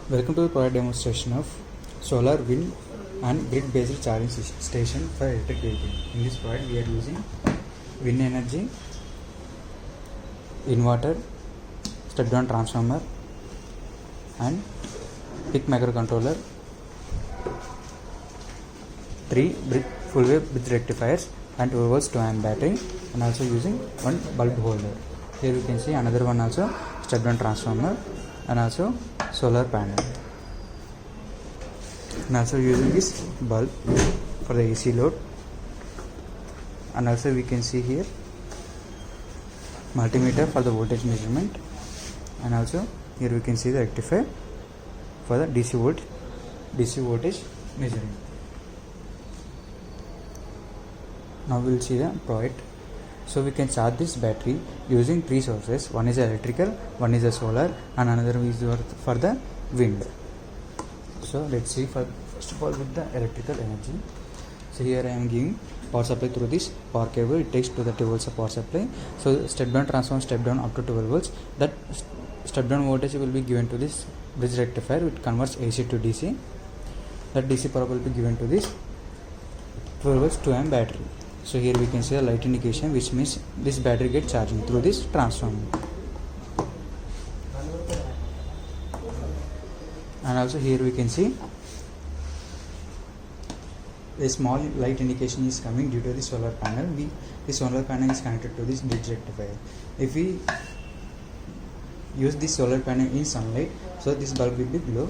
Welcome to the product demonstration of solar, wind and grid-based charging station for electric vehicle. In this product we are using wind energy, inverter, step-down transformer and PIC microcontroller, 3 full-wave bridge rectifiers and 12 volts 2 amp battery, and also using one bulb holder. Here you can see another one also step-down transformer and also solar panel, and also using this bulb for the AC load, and also we can see here multimeter for the voltage measurement, and also here we can see the rectifier for the DC voltage measuring. Now we will see the product. So we can charge this battery using 3 sources. One is electrical, one is a solar, and another is for the wind. So let's see first of all with the electrical energy. So here I am giving power supply through this power cable. It takes to the 2 volts of power supply. So step down transform step down up to 12 volts. That step down voltage will be given to this bridge rectifier, which converts AC to DC. That DC power will be given to this 12 volts 2 amp battery. So here we can see a light indication, which means this battery gets charging through this transformer. And also here we can see a small light indication is coming due to the solar panel. This solar panel is connected to this bridge rectifier. If we use this solar panel in sunlight, so this bulb will be below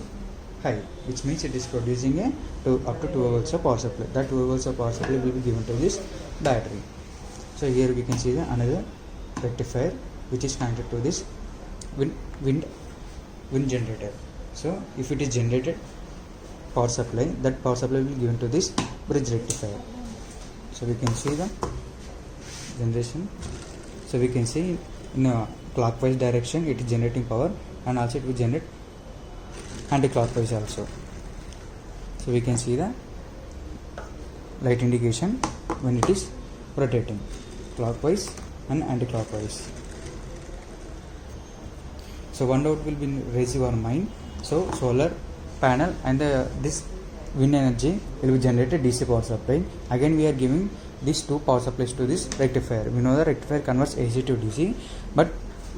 high, which means it is producing up to 2 volts of power supply. That 2 volts of power supply will be given to this battery. So here we can see another rectifier which is connected to this wind generator. So if it is generated power supply, that power supply will be given to this bridge rectifier. So we can see the generation. So we can see in a clockwise direction it is generating power, and also it will generate anti-clockwise also. So we can see the light indication when it is rotating clockwise and anti-clockwise. So one doubt will be raised your mind. So solar panel and this wind energy will be generated DC power supply. Again we are giving these 2 power supplies to this rectifier. We know the rectifier converts AC to DC, but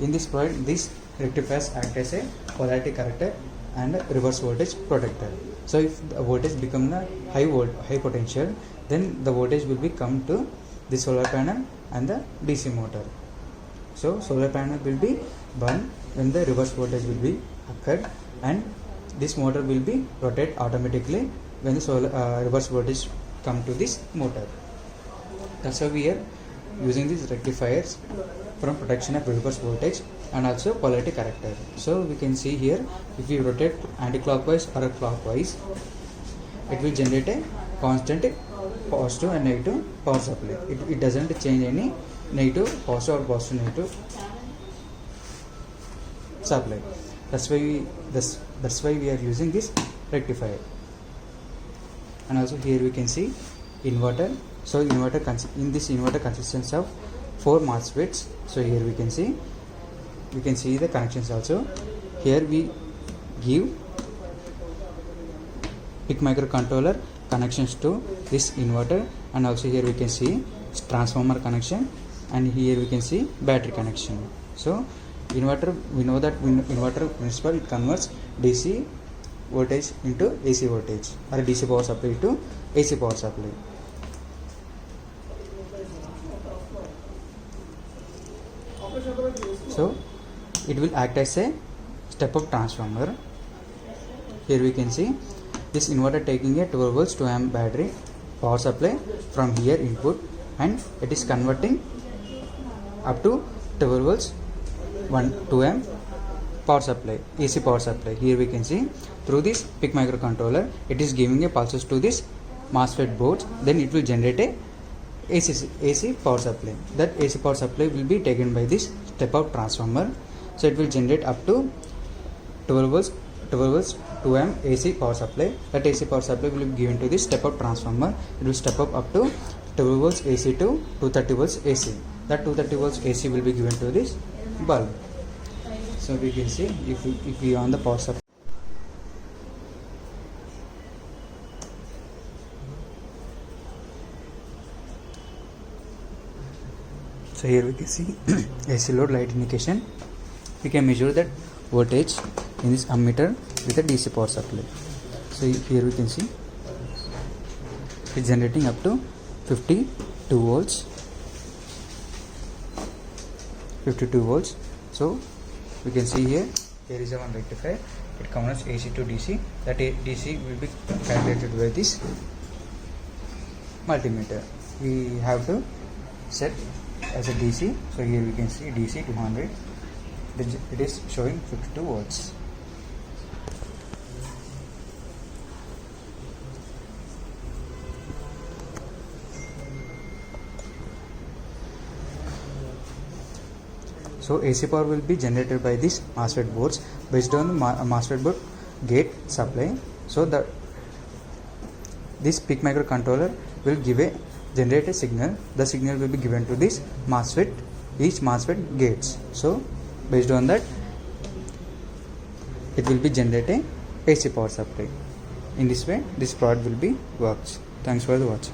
in this point these rectifiers act as a polarity corrector and reverse voltage protector. So if the voltage become the high potential, then the voltage will be come to the solar panel and the DC motor. So solar panel will be burn when the reverse voltage will be occurred, and this motor will be rotate automatically when the reverse voltage come to this motor. That's how we are using these rectifiers from protection of reverse voltage and also polarity corrector. So we can see here, if we rotate anti-clockwise or clockwise, it will generate a constant positive and negative power supply. It doesn't change any negative positive or positive negative supply. That's why we are using this rectifier. And also here we can see inverter. So in this inverter consists of 4 MOSFETs. So here we can see the connections also. Here we give PIC microcontroller connections to this inverter, and also here we can see transformer connection, and here we can see battery connection. So inverter, we know that inverter principle, it converts DC voltage into AC voltage, or DC power supply to AC power supply. So it will act as a step-up transformer. Here we can see this inverter taking a 12 volts 2 amp battery power supply from here input, and it is converting up to 12 volts 2 amp power supply, AC power supply. Here we can see through this PIC microcontroller, it is giving a pulses to this MOSFET boards, then it will generate a AC power supply. That AC power supply will be taken by this step-up transformer. So it will generate up to 12 volts 2 amp AC power supply. That AC power supply will be given to this step-up transformer. It will step up to 12 volts AC to 230 volts AC. That 230 volts AC will be given to this bulb. So we can see if we on the power supply. So here we can see AC load light indication. We can measure that voltage in this ammeter with a DC power supply. So here we can see it's generating up to 52 volts. 52 volts. So we can see here is a one rectifier. It converts AC to DC. That DC will be calculated by this multimeter. We have to set as a DC. So here we can see DC 200. It is showing 52 volts. So AC power will be generated by these MOSFET boards based on the MOSFET board gate supply. So this PIC microcontroller will generate a signal. The signal will be given to this MOSFET, each MOSFET gates. So based on that, it will be generating AC power supply. In this way, this product will be works. Thanks for the watching.